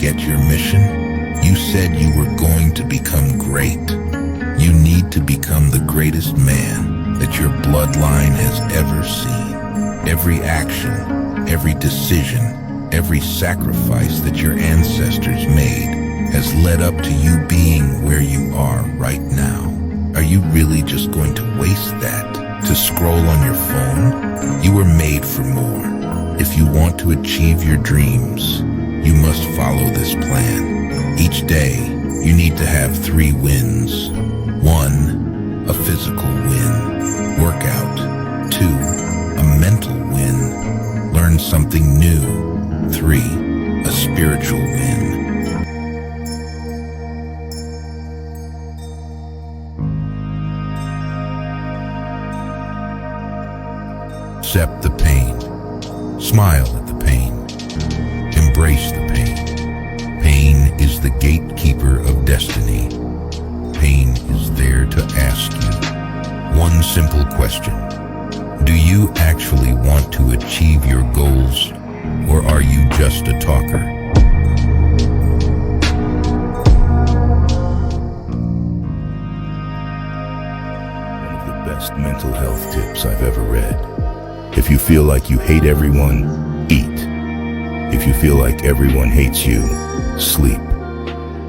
forget your mission? You said you were going to become great. You need to become the greatest man that your bloodline has ever seen. Every action, every decision, every sacrifice that your ancestors made has led up to you being where you are right now. Are you really just going to waste that to scroll on your phone? You were made for more. If you want to achieve your dreams, you must follow this plan. Each day, you need to have 3 wins. 1, a physical win, workout. 2, a mental win, learn something new. 3, a spiritual win. Accept the pain. Smile at the pain. Embrace the pain. Pain is the gatekeeper of destiny. Pain is there to ask you one simple question. Do you actually want to achieve your goals, or are you just a talker? One of the best mental health tips I've ever read. If you feel like you hate everyone, eat. If you feel like everyone hates you, sleep.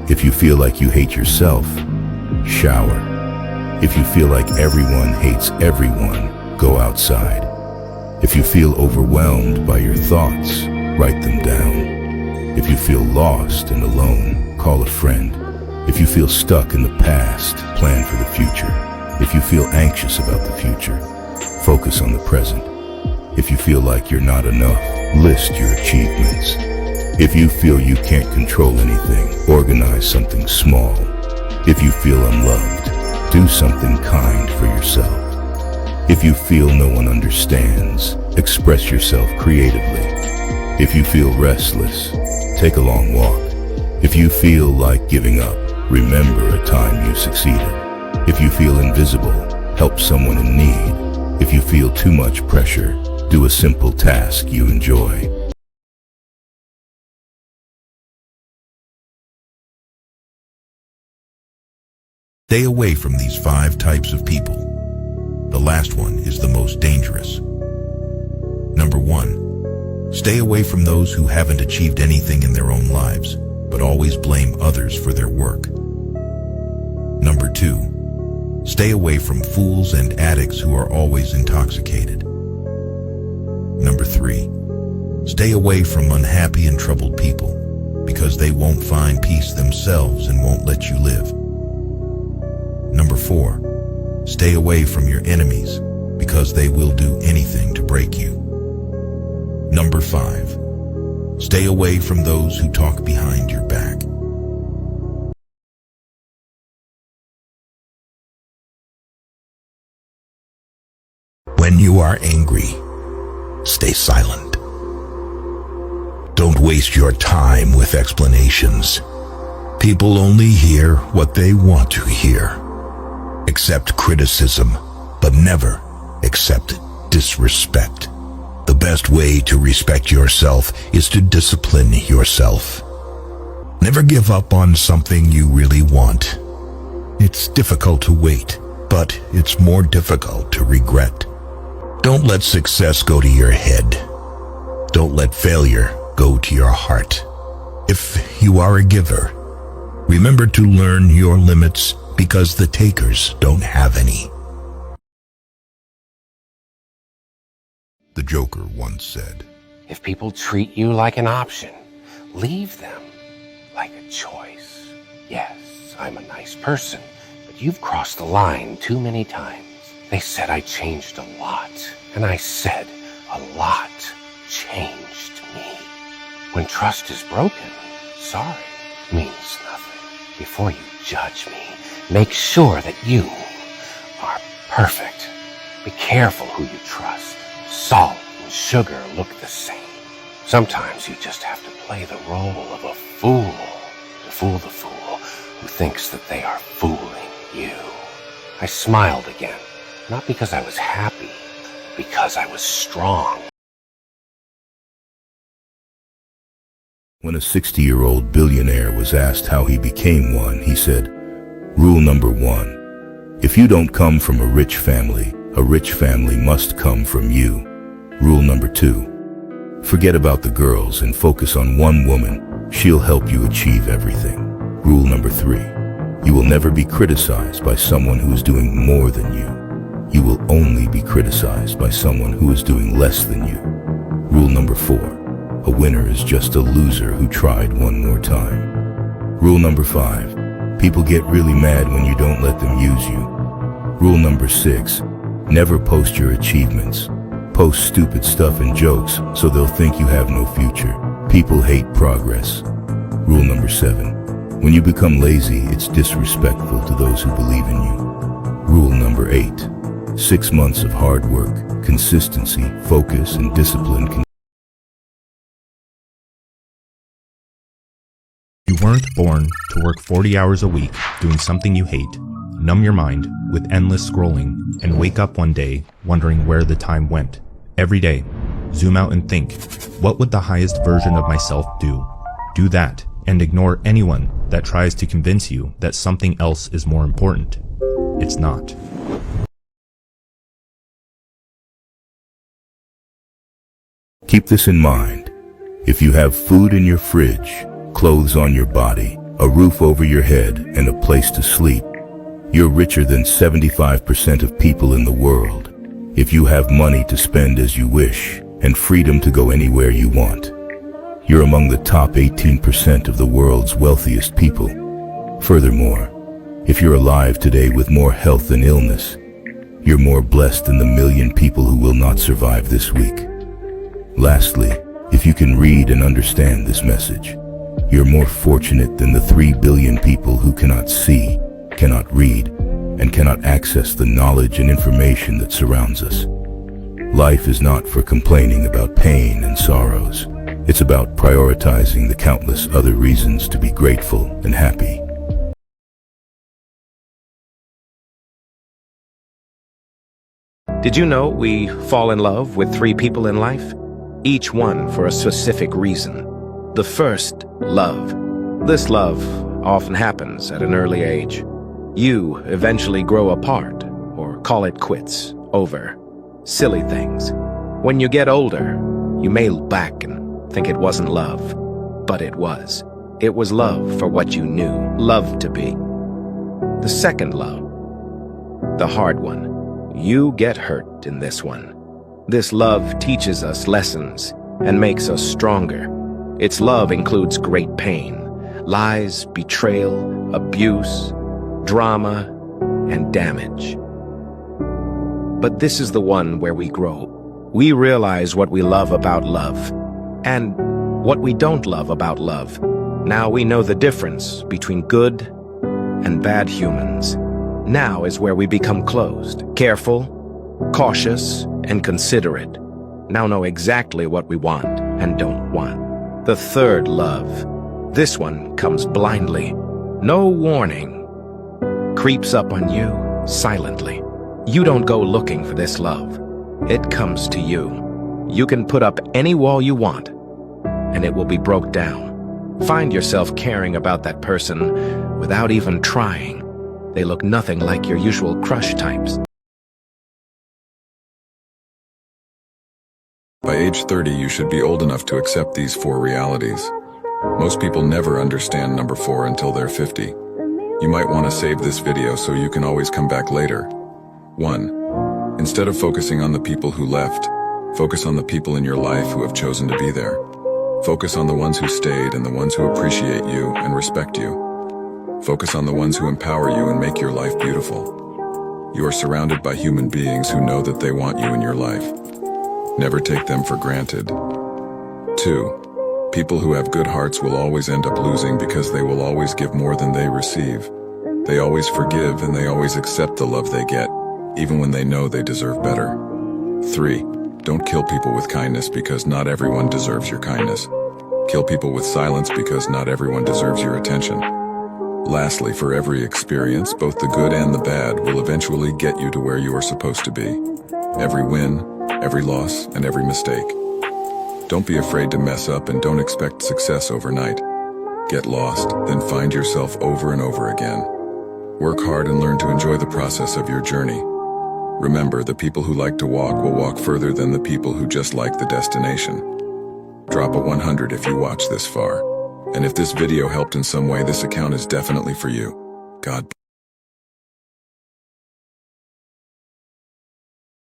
If you feel like you hate yourself, shower. If you feel like everyone hates everyone, go outside. If you feel overwhelmed by your thoughts, write them down. If you feel lost and alone, call a friend. If you feel stuck in the past, plan for the future. If you feel anxious about the future, focus on the present. If you feel like you're not enough, list your achievements. If you feel you can't control anything, organize something small. If you feel unloved, do something kind for yourself. If you feel no one understands, express yourself creatively. If you feel restless, take a long walk. If you feel like giving up, remember a time you succeeded. If you feel invisible, help someone in need. If you feel too much pressure, do a simple task you enjoy. Stay away from these 5 types of people. The last one is the most dangerous. Number 1, stay away from those who haven't achieved anything in their own lives, but always blame others for their work. Number 2, stay away from fools and addicts who are always intoxicated. Number 3, stay away from unhappy and troubled people because they won't find peace themselves and won't let you live. Number 4, stay away from your enemies because they will do anything to break you. Number 5, stay away from those who talk behind your back. When you are angry, stay silent. Don't waste your time with explanations. People only hear what they want to hear. Accept criticism, but never accept disrespect. The best way to respect yourself is to discipline yourself. Never give up on something you really want. It's difficult to wait, but it's more difficult to regret. Don't let success go to your head. Don't let failure go to your heart. If you are a giver, remember to learn your limits because the takers don't have any. The Joker once said, If people treat you like an option, leave them like a choice. Yes, I'm a nice person, but you've crossed the line too many times. They said I changed a lot, and I said a lot changed me. When trust is broken, sorry means nothing. Before you judge me, make sure that you are perfect. Be careful who you trust. Salt and sugar look the same. Sometimes you just have to play the role of a fool to fool the fool who thinks that they are fooling you. I smiled again, not because I was happy, but because I was strong. When a 60-year-old billionaire was asked how he became one, he said, "Rule number one, if you don't come from a rich family must come from you. Rule number two, forget about the girls and focus on one woman. She'll help you achieve everything. Rule number three, you will never be criticized by someone who is doing more than you. You will only be criticized by someone who is doing less than you. Rule number four, a winner is just a loser who tried one more time. Rule number five, people get really mad when you don't let them use you. Rule number six, never post your achievements. Post stupid stuff and jokes so they'll think you have no future. People hate progress. Rule number seven, when you become lazy, it's disrespectful to those who believe in you. Rule number eight, 6 months of hard work, consistency, focus, and discipline can. You weren't born to work 40 hours a week doing something you hate, numb your mind with endless scrolling, and wake up one day wondering where the time went. Every day, zoom out and think, what would the highest version of myself do? Do that, and ignore anyone that tries to convince you that something else is more important. It's not. Keep this in mind. If you have food in your fridge, clothes on your body, a roof over your head, and a place to sleep, you're richer than 75% of people in the world. If you have money to spend as you wish, and freedom to go anywhere you want, you're among the top 18% of the world's wealthiest people. Furthermore, if you're alive today with more health than illness, you're more blessed than the million people who will not survive this week. Lastly, if you can read and understand this message, you're more fortunate than the 3 billion people who cannot see, cannot read, and cannot access the knowledge and information that surrounds us. Life is not for complaining about pain and sorrows. It's about prioritizing the countless other reasons to be grateful and happy. Did you know we fall in love with 3 people in life? Each one for a specific reason. The first, love. This love often happens at an early age. You eventually grow apart, or call it quits, over silly things. When you get older, you may look back and think it wasn't love, but it was. It was love for what you knew love to be. The second love, the hard one. You get hurt in this one. This love teaches us lessons and makes us stronger. Its love includes great pain, lies, betrayal, abuse, drama, and damage. But this is the one where we grow. We realize what we love about love and what we don't love about love. Now we know the difference between good and bad humans. Now is where we become closed, careful, cautious, and considerate. Now know exactly what we want and don't want. The third love. This one comes blindly. No warning. Creeps up on you silently. You don't go looking for this love. It comes to you. You can put up any wall you want, and it will be broke down. Find yourself caring about that person without even trying. They look nothing like your usual crush types. By age 30, you should be old enough to accept these 4 realities. Most people never understand number 4 until they're 50. You might want to save this video so you can always come back later. 1. Instead of focusing on the people who left, focus on the people in your life who have chosen to be there. Focus on the ones who stayed and the ones who appreciate you and respect you. Focus on the ones who empower you and make your life beautiful. You are surrounded by human beings who know that they want you in your life. Never take them for granted. 2. People who have good hearts will always end up losing because they will always give more than they receive. They always forgive and they always accept the love they get, even when they know they deserve better. 3. Don't kill people with kindness because not everyone deserves your kindness. Kill people with silence because not everyone deserves your attention. Lastly, for every experience, both the good and the bad will eventually get you to where you are supposed to be. Every win, every loss, and every mistake. Don't be afraid to mess up and don't expect success overnight. Get lost, then find yourself over and over again. Work hard and learn to enjoy the process of your journey. Remember, the people who like to walk will walk further than the people who just like the destination. Drop a 100 if you watch this far. And if this video helped in some way, this account is definitely for you. God.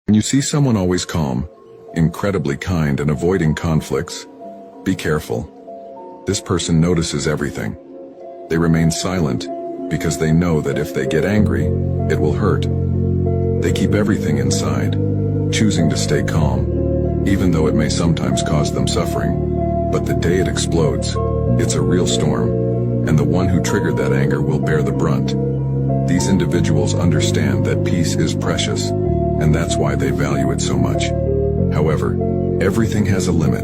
When you see someone always calm, incredibly kind, and avoiding conflicts, be careful. This person notices everything. They remain silent because they know that if they get angry, it will hurt. They keep everything inside, choosing to stay calm, even though it may sometimes cause them suffering. But the day it explodes, it's a real storm, and the one who triggered that anger will bear the brunt. These individuals understand that peace is precious, and that's why they value it so much. However, everything has a limit.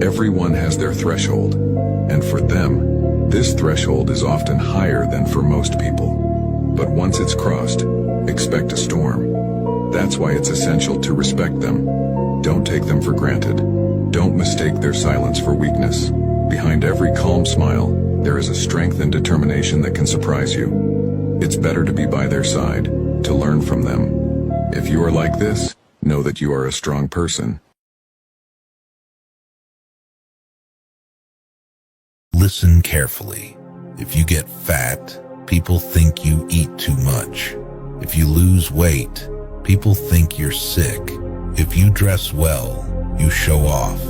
Everyone has their threshold, and for them, this threshold is often higher than for most people. But once it's crossed, expect a storm. That's why it's essential to respect them. Don't take them for granted. Don't mistake their silence for weakness. Behind every calm smile, there is a strength and determination that can surprise you. It's better to be by their side, to learn from them. If you are like this, know that you are a strong person. Listen carefully. If you get fat, people think you eat too much. If you lose weight, people think you're sick. If you dress well, you show off.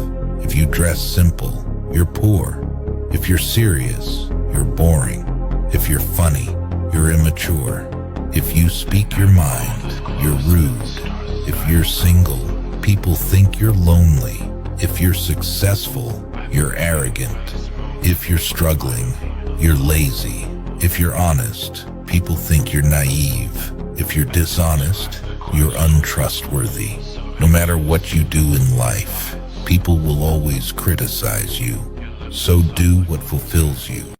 If you dress simple, you're poor. If you're serious, you're boring. If you're funny, you're immature. If you speak your mind, you're rude. If you're single, people think you're lonely. If you're successful, you're arrogant. If you're struggling, you're lazy. If you're honest, people think you're naive. If you're dishonest, you're untrustworthy. No matter what you do in life, people will always criticize you. So do what fulfills you.